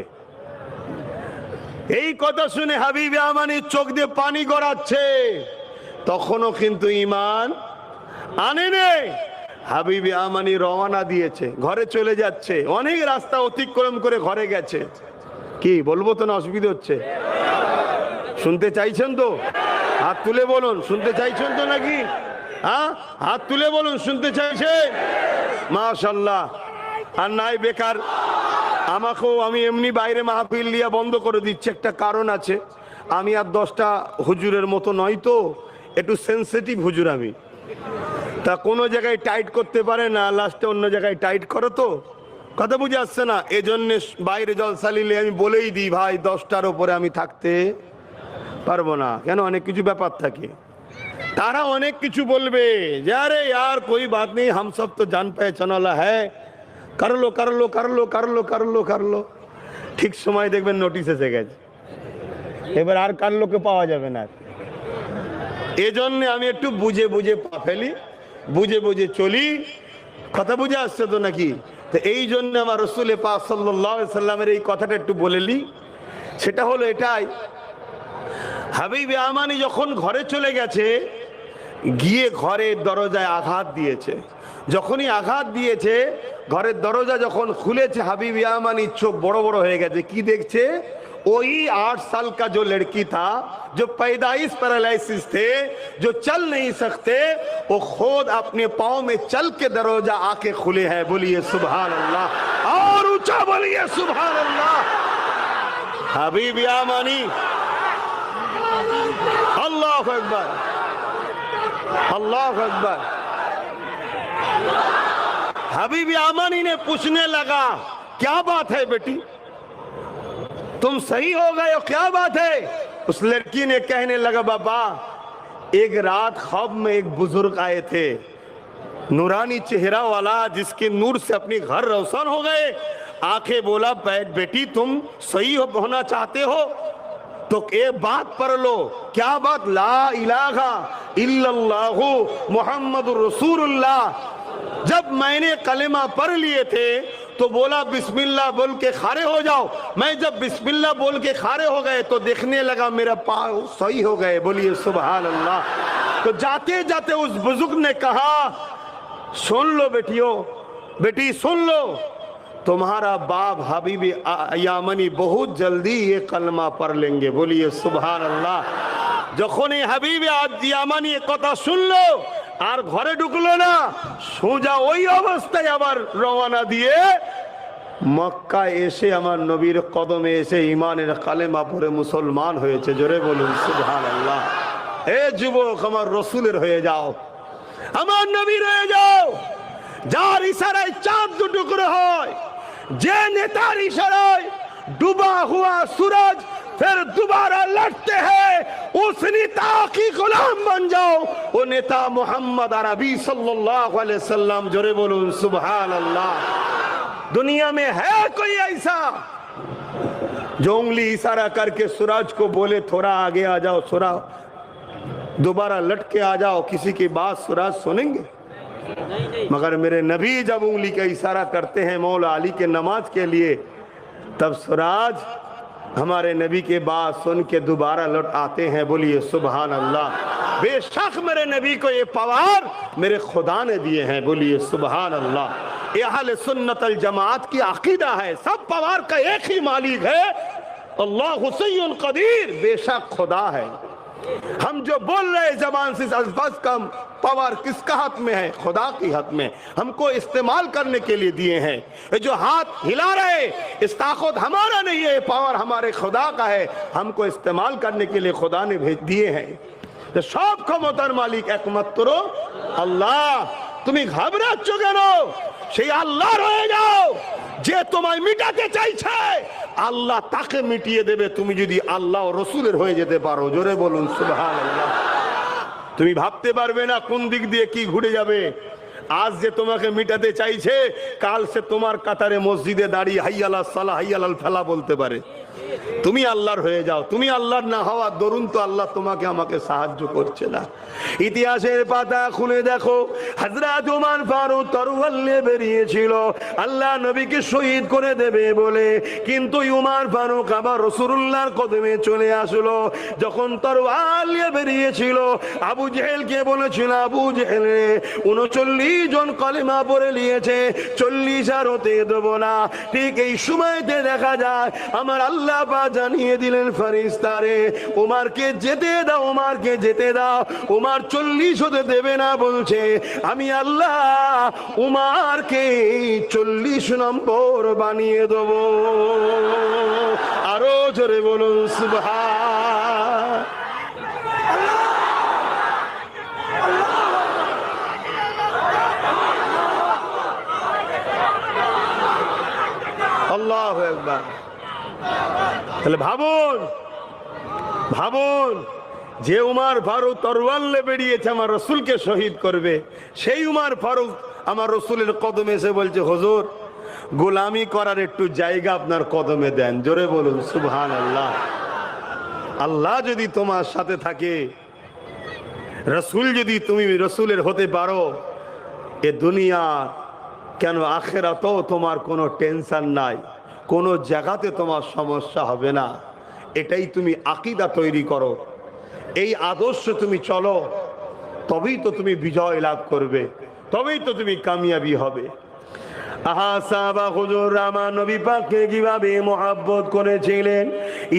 A: এই কথা শুনে হাবিবে আমানি চোখ দিয়ে পানি গড়াচ্ছে, তখনও কিন্তু ঈমান আনে নেই। হাবিবে আমানি রওনা দিয়েছে, ঘরে চলে যাচ্ছে, অনেক রাস্তা অতিক্রম করে ঘরে গেছে। কি বলবো তো না, অসুবিধা হচ্ছে? শুনতে চাইছেন তো? হাত তুলে বলুন, শুনতে চাইছেন তো নাকি? হ্যাঁ, হাত তুলে বলুন, শুনতে চাইছে? মাশাআল্লাহ। আর নাই বেকার আমাকেও, আমি এমনি বাইরে মাহফিল লিয়া বন্ধ করে দিচ্ছি, একটা কারণ আছে। আমি আর 10টা হুজুরের মতো নয় তো, একটু সেন্সিটিভ হুজুর আমি। তা কোনো জায়গায় টাইট করতে পারে না, লাস্টে অন্য জায়গায় টাইট করো তো, কথা বুঝে আসছে না? এজন্য বাইরে জলসা নিলে আমি বলেই দিই, ভাই 10টার উপরে আমি থাকতে পারবো না। কেন? অনেক কিছু ব্যাপার থাকে, তারা অনেক কিছু বলবে যে আরে यार कोई बात नहीं, हम सब तो जान पहचान वाला है, कर लो कर लो कर लो कर लो कर लो कर लो। ঠিক সময় দেখবেন নোটিশ এসে গেছে, এবার আর কার লোকে পাওয়া যাবে না। এজন্য আমি একটু বুঝে বুঝে পা ফেলি, বুঝে বুঝে চলি। কথা বুঝে আসছে তো নাকি? তো এই জন্য আমার রাসূল পাক সাল্লাল্লাহু আলাইহি সাল্লামের এই কথাটা একটু বলেলি। সেটা হলো এটাই, হাবিব ইয়ামানি যখন ঘরে চলে গেছে, গিয়ে ঘরের দরজায় আঘাত দিয়েছে। যখনই আঘাত দিয়েছে, ঘরের দরজা যখন খুলেছে, হাবিব ইয়ামানির চোখ বড় বড় হয়ে গেছে। কি দেখছে? वही 8 साल का जो लड़की था, जो पैदाइश पैरालिसिस थे, जो चल नहीं सकते, वो खुद अपने पाँव में चल के दरवाजा आके खुले हैं। बोलिए सुभान अल्लाह, और ऊंचा बोलिए सुभान अल्लाह। हबीब यामानी, अल्लाह अकबर, अल्लाह अकबर। हबीब यामानी ने पूछने लगा, क्या बात है बेटी, तुम सही हो गए हो, क्या बात है? उस लड़की ने कहने लगा, बाबा एक रात ख्वाब में एक बुजुर्ग आए थे, नूरानी चेहरा वाला, जिसके नूर से अपनी घर रोशन हो गए। आंखें बोला, बेटी तुम सही होना चाहते हो तो एक बात पढ़ लो। क्या बात? ला इलाहा इल्लल्लाहु मुहम्मदुर रसूलुल्लाह। जब मैंने कलेमा पढ़ लिए थे तो बोला बिस्मिल्लाह बोल के खड़े हो जाओ। मैं जब बिस्मिल्लाह बोल के खड़े हो गए तो देखने लगा मेरा पाँव सही हो गए। बोलिए सुभान अल्लाह। तो जाते जाते उस बुजुर्ग ने कहा, सुन लो बेटियों, बेटी सुन लो, तुम्हारा बाप हबीब यामानी बहुत जल्दी ये कलमा पढ़ लेंगे। बोलिए सुभान अल्लाह। যখন এই হাবিব ইয়ামানি কথা শুনলো আর ঘরে ঢুকলো না, সোজা ওই অবস্থায় আবার রওনা দিয়ে মক্কায় এসে আমার নবীর কদমে এসে ইমানের কালেমা পড়ে মুসলমান হয়েছে। জোরে বলুন সুবহানাল্লাহ। হে যুবক, আমার রসুলের হয়ে যাও, আমার নবীর হয়ে যাও। যার ইশারায় চাঁদ দুটুকরো হয়, যে নেতার ইশারায় ডুবা হুয়া सूरज फिर दोबारा लौटते हैं, उस नेता की गुलाम बन जाओ। वो नेता मोहम्मद अरबी सल्लल्लाहु अलैहि वसल्लम। जोरे बोलूं सुभान अल्लाह। दुनिया में है कोई ऐसा जो उंगली इशारा करके सूरज को बोले थोड़ा आगे आ जाओ, थोड़ा दोबारा लट के आ जाओ, किसी की बात सूरज सुनेंगे? मगर मेरे नबी जब उंगली का इशारा करते हैं मौला अली के नमाज के लिए, तब सूरज हमारे नबी के बात सुन के दोबारा लौट आते हैं। बोलिए सुभान अल्लाह। बेशक मेरे नबी को ये पावर मेरे खुदा ने दिए हैं। बोलिए सुभान अल्लाह। ये अहले सुन्नत अल जमात की अकीदा है, सब पावर का एक ही मालिक है, अल्लाह हुसैन कदीर। बेशक खुदा है। हम जो बोल रहे जबान से अल्फाज का पावर किसका हाथ में है? खुदा के हाथ में। हमको इस्तेमाल करने के लिए दिए हैं। ये जो हाथ हिला रहे, इस ताकत हमारा नहीं है, पावर हमारे खुदा का है। हमको इस्तेमाल करने के लिए खुदा ने भेज दिए हैं। तो सब क्षमतार मालिक एकमात्र আল্লাহ। তুমি ঘাবড়াচ্ছ কেন? সেই আল্লাহর হয়ে যাও। যে তোমায় মিটাতে চাইছে আল্লাহ তাকে মিটিয়ে দেবে, তুমি যদি আল্লাহ ও রসুলের হয়ে যেতে পারো। জোরে বলুন সুবহানাল্লাহ। তুমি ভাবতে পারবে না কোন দিক দিয়ে কি ঘুরে যাবে। আজ যে তোমাকে মিটাতে চাইছে, কাল সে তোমার কাতারে মসজিদে দাঁড়িয়ে হাইয়ালা সালাহ হাইয়ালাল ফালা বলতে পারে। তুমি আল্লাহর হয়ে যাও। তুমি আল্লাহর না হওয়া দরুন তো আল্লাহ তোমাকে আমাকে সাহায্য করছে না। ইতিহাসের পাতা খুলে দেখো, হযরত ওমর ফারুক তরোয়াল নিয়ে বেরিয়েছিল আল্লাহ নবীকে শহীদ করে দেবে বলে, কিন্তু ওমর ফারুক আবার রাসূলুল্লাহর কদমে চলে আসলো। যখন তরোয়াল নিয়ে বেরিয়েছিল, আবু জেহেলকে বলেছিল, আবু জেহেল 39 জন কলেমা পড়ে নিয়েছে, 40 আর হতে দেব না। ঠিক এই সময়তে দেখা যায় আমার আল্লাহ জানিয়ে দিলেন ফেরেশতারে, ওমরকে যেতে দাও, ওমরকে যেতে দাও। ওমর 40 হতে দেবে না বলছে, আমি আল্লাহ ওমরকে 40 নম্বর বানিয়ে দেব। আরো জোরে বলুন সুবহান। তাহলে ভাবুন ভাবুন, যে উমার ফারুক তরওয়াল নিয়ে বেরিয়েছে আমার রসুলকে শহীদ করবে, সেই উমার ফারুক আমার রসুলের কদমে এসে বলছে, হুজুর গোলামি করার একটু জায়গা আপনার কদমে দেন। জোরে বলুন সুবহানাল্লাহ। আল্লাহ যদি তোমার সাথে থাকে, রসুল যদি তুমি রসুলের হতে পারো, এ দুনিয়া কেন আখিরাতেও তোমার কোনো টেনশন নাই, কোনো জায়গাতে তোমার সমস্যা হবে না। এটাই তুমি আকীদা তৈরি করো, এই আদর্শ তুমি চলো, তবেই তো তুমি বিজয় লাভ করবে, তবেই তো তুমি কামিয়াবি হবে। আহা সাহাবা হুজুর আমার নবী পাককে কিভাবে মুহাব্বত করেছিলেন,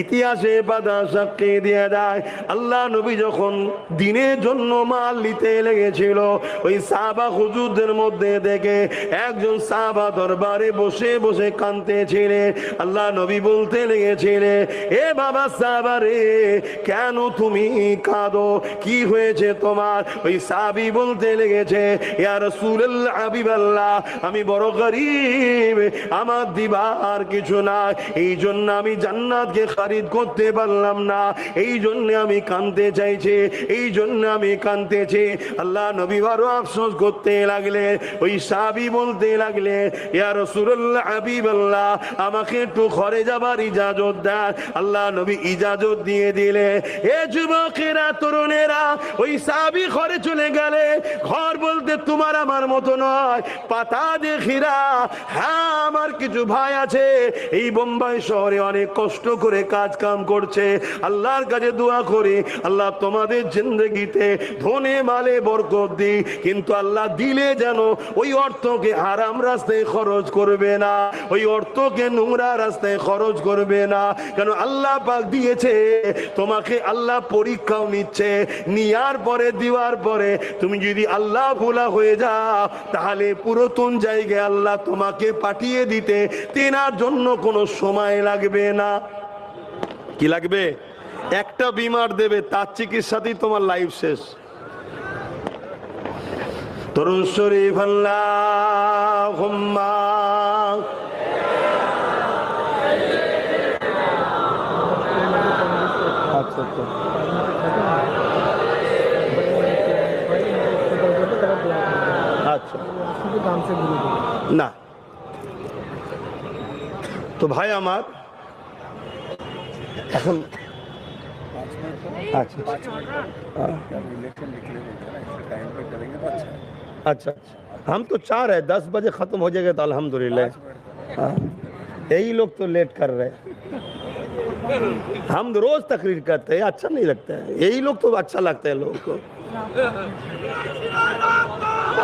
A: ইতিহাসে পাতা সাক্ষী দিয়ে যায়। আল্লাহ নবী যখন দিনের জন্য মাল নিতে লেগেছিল, ওই সাহাবা হুজুরদের মধ্যে থেকে একজন সাহাবা দরবারে বসে বসে কাঁদতেছিলেন। আল্লাহ নবী বলতে লেগেছিলেন, এ বাবা সাহাবা রে, কেন তুমি কাঁদো, কি হয়েছে তোমার? ওই সাহাবী বলতে লেগেছে, ইয়া রাসূলুল্লাহ হাবিবাল্লাহ, আমি বড় গরীব, আমার দিবার কিছু না, এই জন্য আমি জান্নাতকে খরিদ করতে পারলাম না, এই জন্য আমি কাঁদতে চাইছি, এই জন্য আমি কাঁদতেছি। আল্লাহ নবী বড় আফসোস করতে লাগলে। ওই সাহাবী বলতে লাগলে, ইয়া রাসূলুল্লাহ হাবিবাল্লাহ, আমাকে একটু ঘরে যাবার ইজাজত দেন। আল্লাহ নবী ইজাজত দিয়ে দিলে। এ যুবকেরা, তরুণেরা, ওই সাহাবী ঘরে চলে গেলে। ঘর বলতে তোমার আমার মতো নয়, পাতা দেখিরা। হ্যাঁ, আমার কিছু ভাই আছে এই বোম্বাই শহরে অনেক কষ্ট করে কাজ কাম করছে। আল্লাহর কাছে দোয়া করি, আল্লাহ তোমাদের জিন্দেগিতে ধনে মালে বরকত দি, কিন্তু আল্লাহ দিলে যেন ওই অর্থকে হারাম রাস্তায় খরচ করবে না, ওই অর্থকে নোংরা রাস্তায় খরচ করবে না। কেন আল্লাহ পাক দিয়েছে তোমাকে, আল্লাহ পরীক্ষাও নিচ্ছে, নেওয়ার পরে দেওয়ার পরে তুমি যদি আল্লাহ ভোলা হয়ে যাও, তাহলে পুরাতন জায়গায় আল্লাহ তোমাকে পাঠিয়ে দিতে তেনার জন্য কোনো সময় লাগবে না। কি লাগবে? একটা বিমার দেবে, তার চিকিৎসাতেই তোমার লাইফ শেষ। তরুণ শরীফ আল্লাহুম্মা আচ্ছা আচ্ছা না তো ভাই আমার এখন अच्छा अच्छा, हम तो चाह रहे 10 बजे खत्म हो जाएगा तो अल्हम्दुलिल्लाह। यही लोग तो लेट कर रहे हैं, हम रोज तकरीर करते हैं, अच्छा नहीं लगता है, यही लोग तो अच्छा लगता है लोगों को।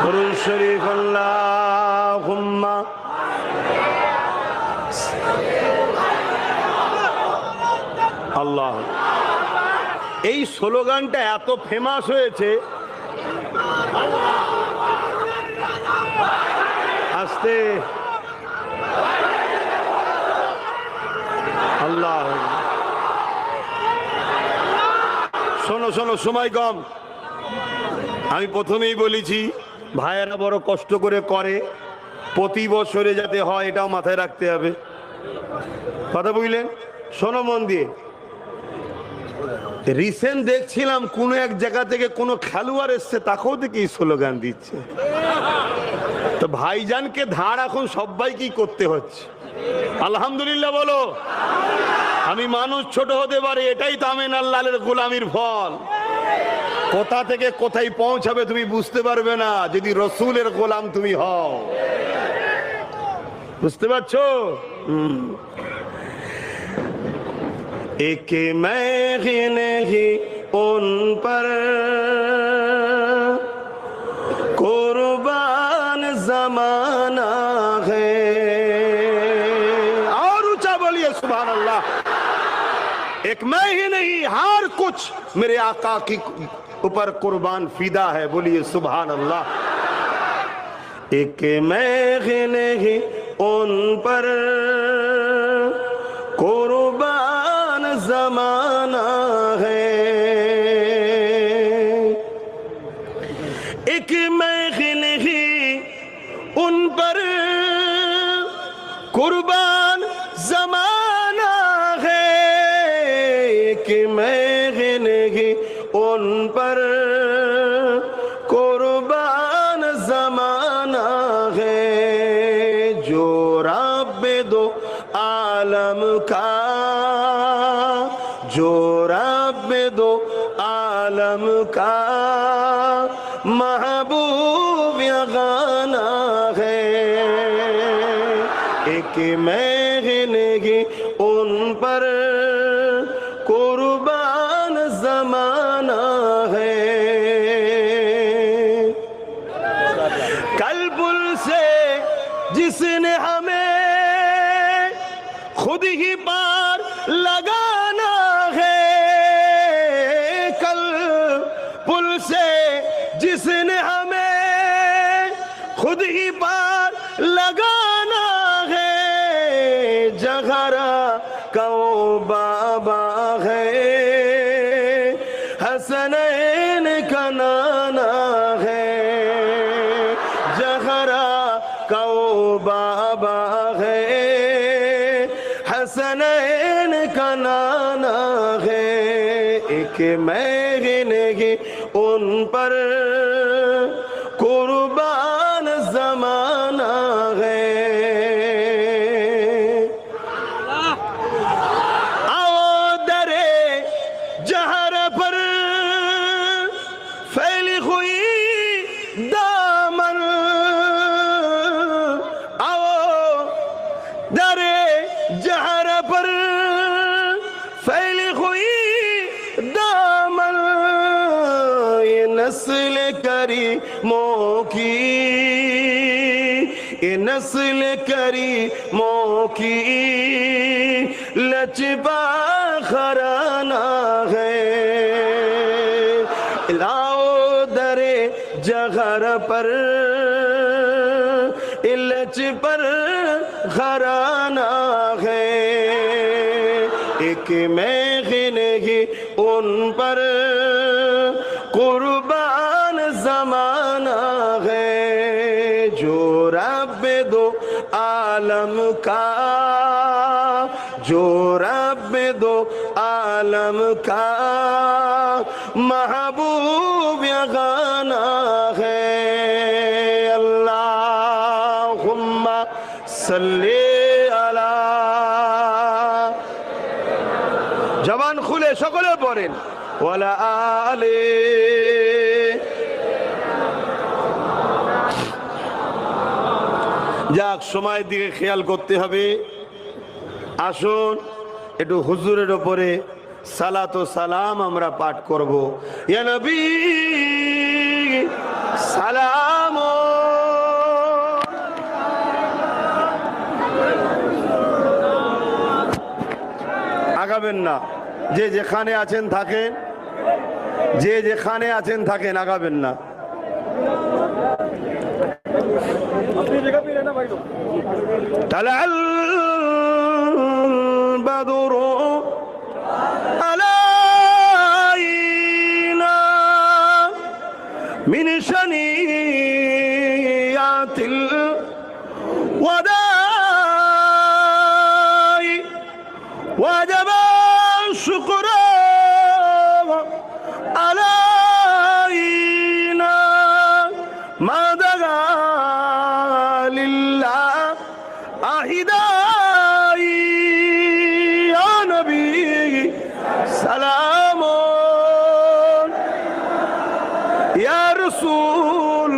A: दुरूद शरीफ अल्लाहुम्मा আল্লাহ। এই স্লোগানটা এত ফেমাস হয়েছে, আস্তে আল্লাহ। শোনো শোনো, সময় কম। আমি প্রথমেই বলেছি, ভাইয়েরা বড় কষ্ট করে করে, প্রতি বছরে যাতে হয় এটাও মাথায় রাখতে হবে। কথা বুঝলেন? শোনো মন দিয়ে। রিসেন্ট দেখছিলাম কোন এক জায়গা থেকে কোন খেলোয়াড় এসছে, তাকেও দেখি স্লোগান দিচ্ছে। তো ভাইজানকে ধার এখন সবাইকেই করতে হচ্ছে। আলহামদুলিল্লাহ বলো। আমি মানুষ ছোট হতে পারি, এটাই তো আমিন আল্লাহর গোলামির ফল। কোথা থেকে কোথায় পৌঁছাবে তুমি বুঝতে পারবে না যদি রসুলের গোলাম তুমি হও। বুঝতে পারছো? एक मैं नहीं उन पर कुर्बान जमाना है। और ऊंचा बोलिए सुभान अल्लाह। एक मैं ही नहीं, हर कुछ मेरे आका की ऊपर कुर्बान फिदा है। बोलिए सुभान अल्लाह। एक मैं ही नहीं उन पर कुर्बान जमाना है। एक मैं नहीं उन पर कुर्बान जमाना है। एक महंगी उन पर कुर्बान जमाना है, जो रब दो आलम का, जो रब दो आलम का महबूब गाना है। एक महंगी उन पर कुर्बान जमाना है। कलबुल से जिसने हमें खुद ही पार लगाना है, कल पुल से जिसने हमें खुद ही पार लगाना है, जगरा कौ बाबा है, हसनैन का नाना है, जगरा कौ बाबा है, हसनैन का नाना है। एक महंगी उन पर कुर्बान जमाना है। आओ दरे जहर पर फैली हुई दामन, आओ दरे जहर पर फैली हुई दामन, ये नस्ल करीमों की, ये नस्ल करीमों की लचबा खराना है। लाओ दरे जहर पर इलच पर घराना है। एक महंगी उन पर कुर्बान जमाना है, जो रब दो आलम का, जो रब दो आलम का महबूब गाना है। अल्लाहुम्मा सल्ली अला, जबान খুলে সকলে পড়েন ওয়ালা আলে। যাক, সময়ের দিকে খেয়াল করতে হবে। আসুন একটু হুজুরের ওপরে সালাত ও সালাম আমরা পাঠ করব। ইয়া নবী সালাম। আগাবেন না, যে যেখানে আছেন থাকেন, যে যেখানে আছেন থাকেন, আগাবেন না। তালাল বাদরু আলাইনা মিন শানিয়াতিল ওয়াদাই ওয়াজাবা শুকরা আলাইনা মা দাগা লিল্লাহ আহিদাই। ইয়া নবী সালামুন, ইয়া রাসূল,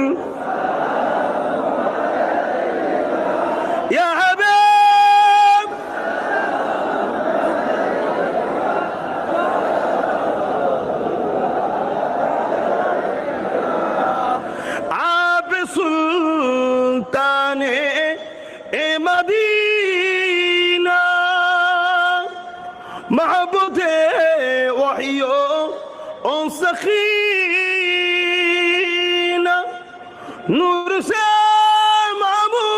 A: ইয়া হাবিব, আপ সুলতানে এ মদিনা, महबूबे वहियो ओ सखीना, नूर से मामू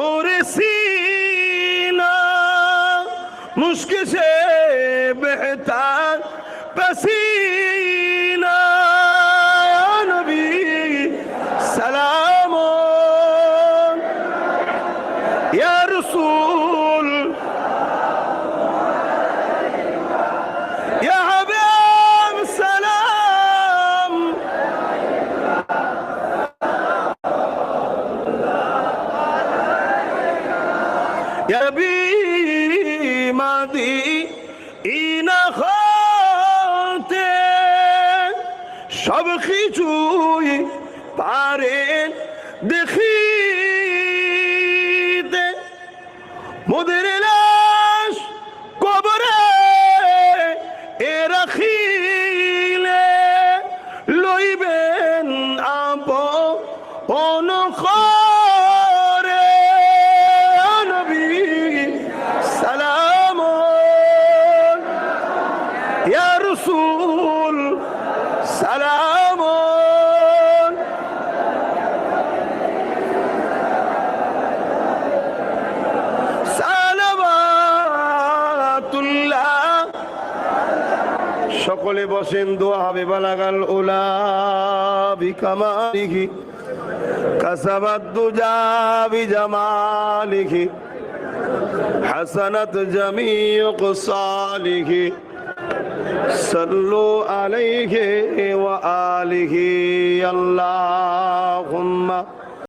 A: और सीना, मुश्क से बहता पसीना। या नबी सलाम, या रसूल, ইনা হতে সব কিছুই পারেন দেখিতে, মোদের লাশ কবরে এ রাখিলে লইবেন আপন করে। নবী সালাম ইয়া রাসূল সালাম, সকলে বসেন, দোয়া হবে। বালাগাল উলা বিকামালিহি কাসাবাত দুজা বিজামালিহি হাসানাত জামিউ কসালিহি সাল্লু আলাইহি ওয়া আলিহি আল্লাহুম্মা